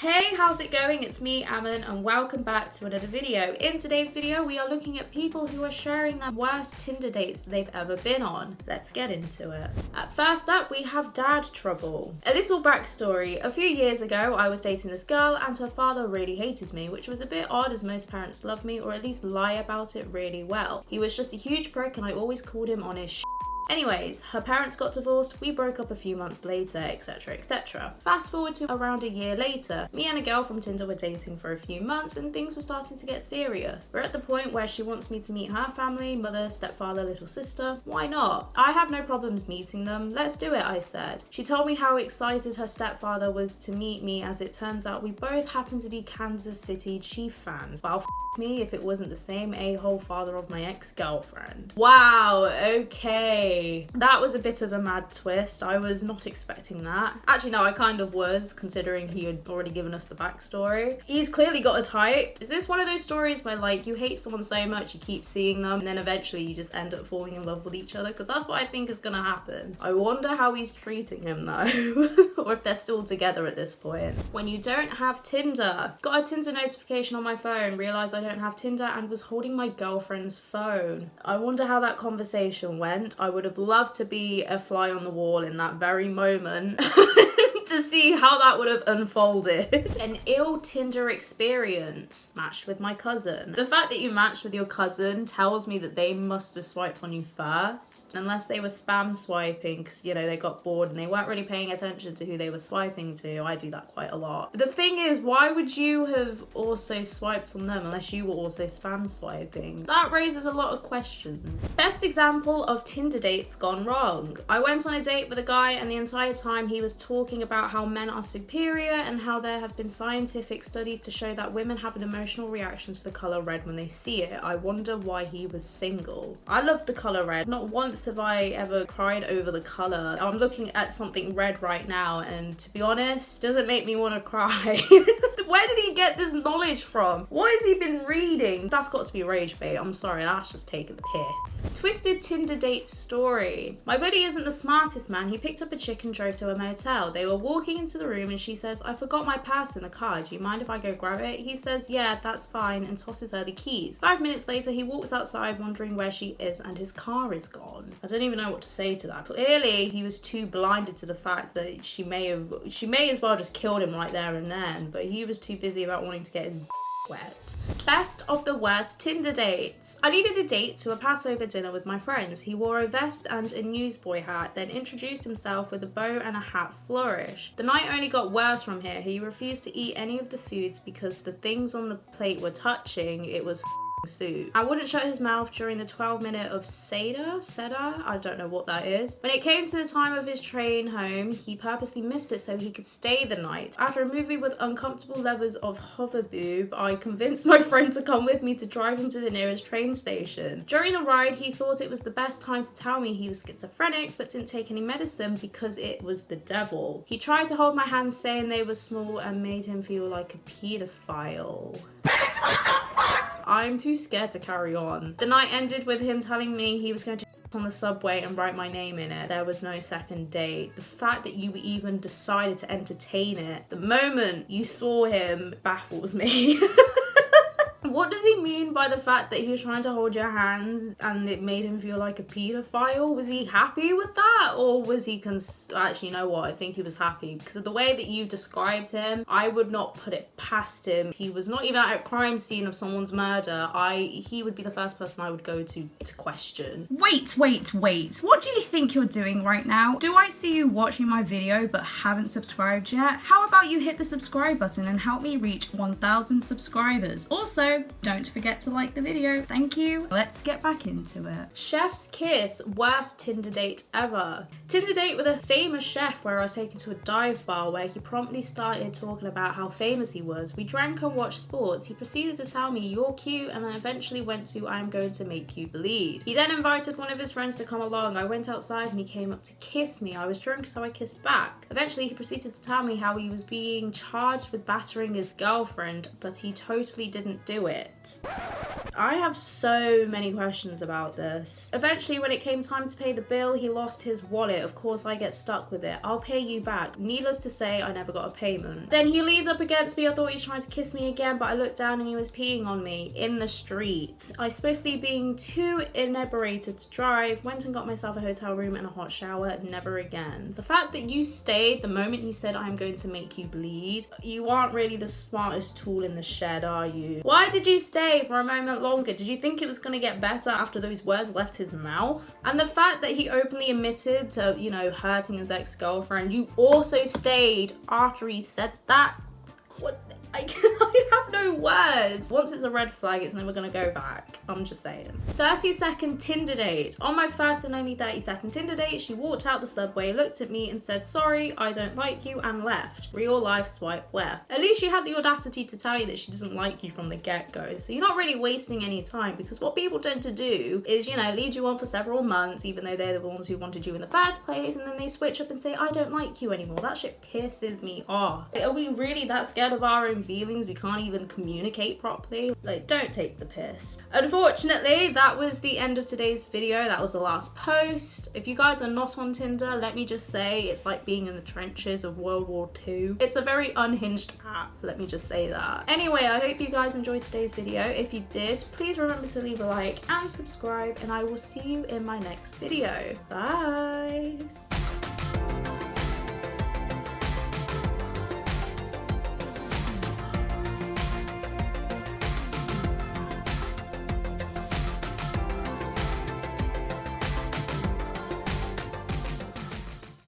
Hey, how's it going? It's me, Aman, and welcome back to another video. In today's video, we are looking at people who are sharing their worst Tinder dates they've ever been on. Let's get into it. First up, we have dad trouble. A little backstory. A few years ago, I was dating this girl and her father really hated me, which was a bit odd as most parents love me or at least lie about it really well. He was just a huge prick and I always called him on his shit. Anyways, her parents got divorced, we broke up a few months later, etc, etc. Fast forward to around a year later, me and a girl from Tinder were dating for a few months and things were starting to get serious. We're at the point where she wants me to meet her family, mother, stepfather, little sister. Why not? I have no problems meeting them. Let's do it, I said. She told me how excited her stepfather was to meet me, as it turns out we both happen to be Kansas City Chief fans. Well, me if it wasn't the same a-hole father of my ex-girlfriend. Wow, okay. That was a bit of a mad twist. I was not expecting that. Actually, no, I kind of was, considering he had already given us the backstory. He's clearly got a type. Is this one of those stories where, like, you hate someone so much, you keep seeing them, and then eventually you just end up falling in love with each other? Because that's what I think is gonna happen. I wonder how he's treating him, though. Or if they're still together at this point. When you don't have Tinder. Got a Tinder notification on my phone, realised I don't have Tinder and was holding my girlfriend's phone. I wonder how that conversation went. I would have loved to be a fly on the wall in that very moment to see how that would have unfolded. An ill Tinder experience. Matched with my cousin. The fact that you matched with your cousin tells me that they must have swiped on you first. Unless they were spam swiping because, you know, they got bored and they weren't really paying attention to who they were swiping to. I do that quite a lot. The thing is, why would you have also swiped on them unless you were also spam swiping? That raises a lot of questions. Best example of Tinder dates gone wrong. I went on a date with a guy and the entire time he was talking about how men are superior and how there have been scientific studies to show that women have an emotional reaction to the colour red when they see it. I wonder why he was single. I love the colour red. Not once have I ever cried over the colour. I'm looking at something red right now and, to be honest, doesn't make me want to cry. Where did he get this knowledge from? What has he been reading? That's got to be rage bait. I'm sorry, that's just taking the piss. Twisted Tinder date story. My buddy isn't the smartest man. He picked up a chick and drove to a motel. They were walking into the room and she says, "I forgot my purse in the car. Do you mind if I go grab it?" He says, "Yeah, that's fine," and tosses her the keys. 5 minutes later, he walks outside wondering where she is and his car is gone. I don't even know what to say to that. Clearly, he was too blinded to the fact that she may as well just killed him right there and then, but he was too busy about wanting to get his wet. Best of the worst Tinder dates. I needed a date to a Passover dinner with my friends. He wore a vest and a newsboy hat, then introduced himself with a bow and a hat flourish. The night only got worse from here. He refused to eat any of the foods because the things on the plate were touching. It was soup. I wouldn't shut his mouth during the 12-minute of Seder, I don't know what that is. When it came to the time of his train home, he purposely missed it so he could stay the night. After a movie with uncomfortable levels of hover boob, I convinced my friend to come with me to drive him to the nearest train station. During the ride, he thought it was the best time to tell me he was schizophrenic but didn't take any medicine because it was the devil. He tried to hold my hands saying they were small and made him feel like a paedophile. I'm too scared to carry on. The night ended with him telling me he was going to on the subway and write my name in it. There was no second date. The fact that you even decided to entertain it, the moment you saw him, baffles me. What does he mean by the fact that he was trying to hold your hands and it made him feel like a paedophile? Was he happy with that? Or was he actually, you know what? I think he was happy because of the way that you described him. I would not put it past him. He was not even at a crime scene of someone's murder. He would be the first person I would go to question. Wait. What do you think you're doing right now? Do I see you watching my video but haven't subscribed yet? How about you hit the subscribe button and help me reach 1,000 subscribers? Also, don't forget to like the video. Thank you. Let's get back into it. Chef's kiss. Worst Tinder date ever. Tinder date with a famous chef where I was taken to a dive bar where he promptly started talking about how famous he was. We drank and watched sports. He proceeded to tell me, "You're cute," and then eventually went to, "I'm going to make you bleed." He then invited one of his friends to come along. I went outside and he came up to kiss me. I was drunk, so I kissed back. Eventually he proceeded to tell me how he was being charged with battering his girlfriend, but he totally didn't do it. it. I have so many questions about this. Eventually, when it came time to pay the bill, he lost his wallet. Of course, I get stuck with it. I'll pay you back. Needless to say, I never got a payment. Then he leans up against me. I thought he was trying to kiss me again, but I looked down and he was peeing on me in the street. I swiftly, being too inebriated to drive, went and got myself a hotel room and a hot shower. Never again. The fact that you stayed the moment he said, I'm going to make you bleed, you aren't really the smartest tool in the shed, are you? Why did you stay for a moment longer? Did you think it was going to get better after those words left his mouth? And the fact that he openly admitted to, you know, hurting his ex-girlfriend, you also stayed after he said that? What? I have no words. Once it's a red flag, it's never gonna go back. I'm just saying. 30-second Tinder date. On my first and only 30-second Tinder date, she walked out the subway, looked at me and said, sorry, I don't like you, and left. Real life swipe left. At least she had the audacity to tell you that she doesn't like you from the get-go. So you're not really wasting any time, because what people tend to do is, you know, lead you on for several months, even though they're the ones who wanted you in the first place, and then they switch up and say, I don't like you anymore. That shit pisses me off. Are we really that scared of our own feelings? We can't even communicate properly. Like, don't take the piss. Unfortunately, that was the end of today's video. That was the last post. If you guys are not on Tinder, let me just say it's like being in the trenches of World War II. It's a very unhinged app, let me just say that. Anyway, I hope you guys enjoyed today's video. If you did, please remember to leave a like and subscribe, and I will see you in my next video. Bye.